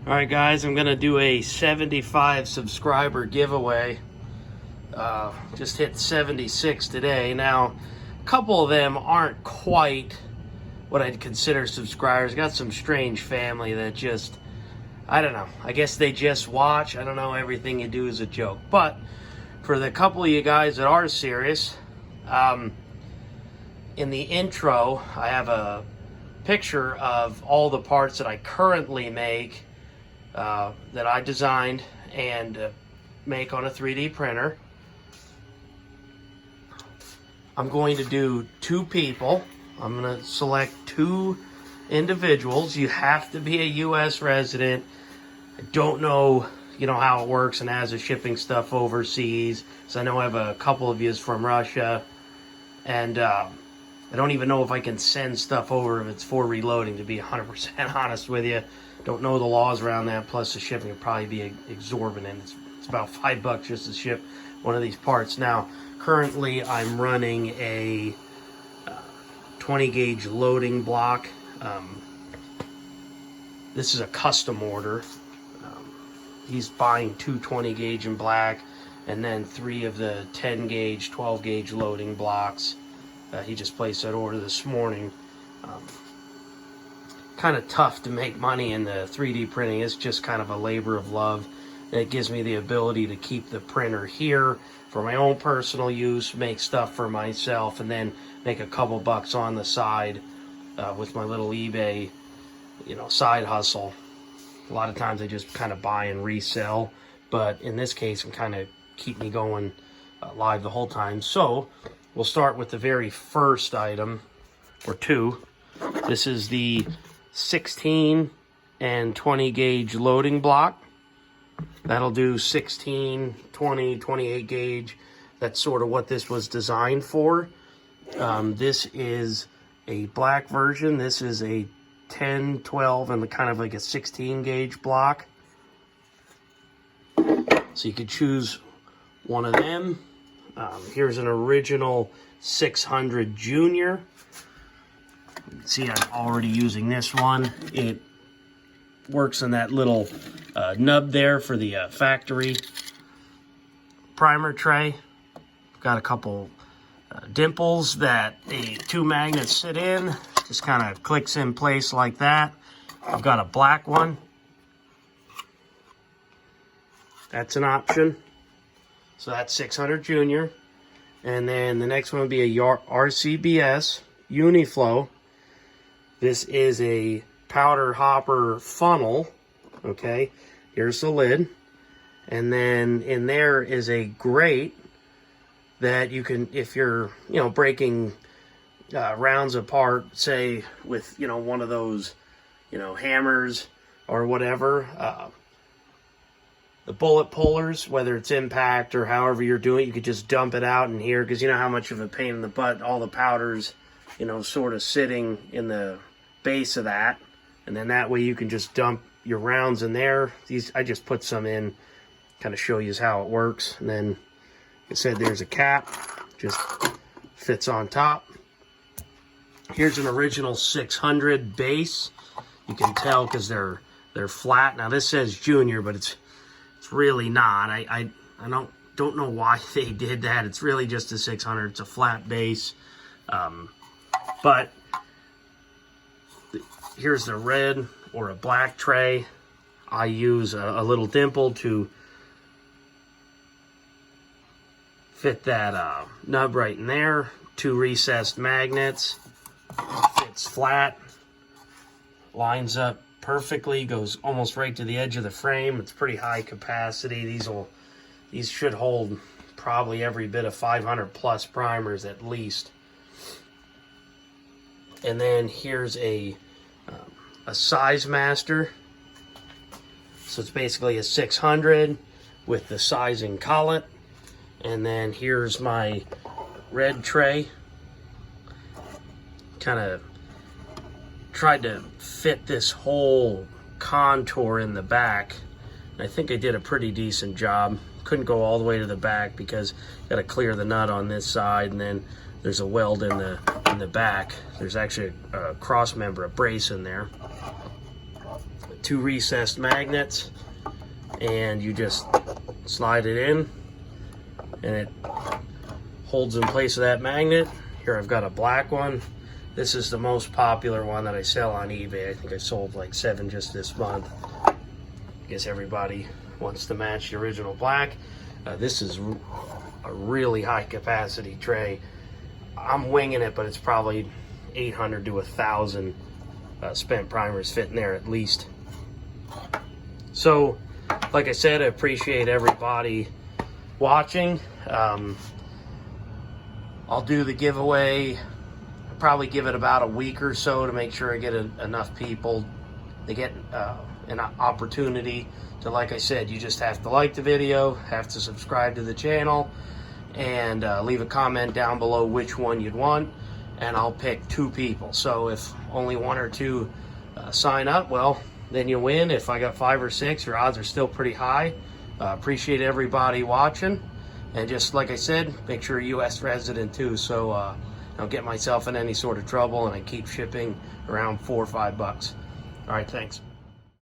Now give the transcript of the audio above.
Alright guys, I'm gonna do a 75 subscriber giveaway. Just hit 76 today. Now, a couple of them aren't quite what I'd consider subscribers. Got some strange family that just, I don't know, I guess they just watch. I don't know, everything you do is a joke. But for the couple of you guys that are serious, in the intro I have a picture of all the parts that I currently make, that I designed and make on a 3D printer. I'm going to do two people. I'm going to select two individuals. You have to be a U.S. resident. I don't know, how it works and has the shipping stuff overseas. So I know I have a couple of yous from Russia. And I don't even know if I can send stuff over if it's for reloading, to be 100% honest with you. Don't know the laws around that, plus the shipping would probably be exorbitant. It's about $5 just to ship one of these parts. Now, currently I'm running a 20 gauge loading block. This is a custom order. He's buying two 20 gauge in black and then 3 of the 10 gauge, 12 gauge loading blocks. He just placed that order this morning. Kind of tough to make money in the 3D printing. It's just kind of a labor of love. It gives me the ability to keep the printer here for my own personal use, make stuff for myself, and then make a couple bucks on the side with my little eBay, side hustle. A lot of times I just kind of buy and resell, but in this case, it kind of keep me going live the whole time. So we'll start with the very first item, or two. This is the 16 and 20 gauge loading block. That'll do 16, 20, 28 gauge. That's sort of what this was designed for. This is a black version. This is a 10, 12, and kind of like a 16 gauge block. So you could choose one of them. Here's an original 600 Junior. See, I'm already using this one. It works in that little nub there for the factory primer tray. Got a couple dimples that the 2 magnets sit in. Just kind of clicks in place like that. I've got a black one. That's an option. So that's 600 Junior. And then the next one would be a Rcbs Uniflow. This is a powder hopper funnel. Okay, here's the lid. And then in there is a grate that you can, if you're, breaking rounds apart, say with, one of those, hammers or whatever, the bullet pullers, whether it's impact or however you're doing it, you could just dump it out in here, because you know how much of a pain in the butt all the powders, sort of sitting in the base of that. And then that way you can just dump your rounds in there. These, I just put some in, kind of show you how it works. And then, like I said, there's a cap, just fits on top. Here's an original 600 base. You can tell because they're flat. Now this says Junior, but it's really not. I don't know why they did that. It's really just a 600. It's a flat base. But here's the red or a black tray. I use a little dimple to fit that nub right in there. 2 recessed magnets. Fits flat. Lines up perfectly. Goes almost right to the edge of the frame. It's pretty high capacity. These should hold probably every bit of 500 plus primers at least. And then here's a size master. So it's basically a 600 with the sizing collet. And then here's my red tray. Kind of tried to fit this whole contour in the back. And I think I did a pretty decent job. Couldn't go all the way to the back because got to clear the nut on this side, and then there's a weld in the back. There's actually a cross member, a brace in there. 2 recessed magnets, and you just slide it in and it holds in place of that magnet. Here I've got a black one. This is the most popular one that I sell on eBay. I think I sold like 7 just this month. I guess everybody wants to match the original black. This is a really high capacity tray. I'm winging it, but it's probably 800 to 1,000 spent primers fit in there at least. So, like I said, I appreciate everybody watching. I'll do the giveaway. I'll probably give it about a week or so to make sure I get enough people to get an opportunity to, like I said, you just have to like the video, have to subscribe to the channel, and leave a comment down below which one you'd want, and I'll pick 2 people. So if only 1 or 2 sign up, well, then you win. If I got 5 or 6, your odds are still pretty high. Appreciate everybody watching, and just like I said, make sure you're US resident too, so I don't get myself in any sort of trouble, and I keep shipping around $4 or $5. All right, thanks.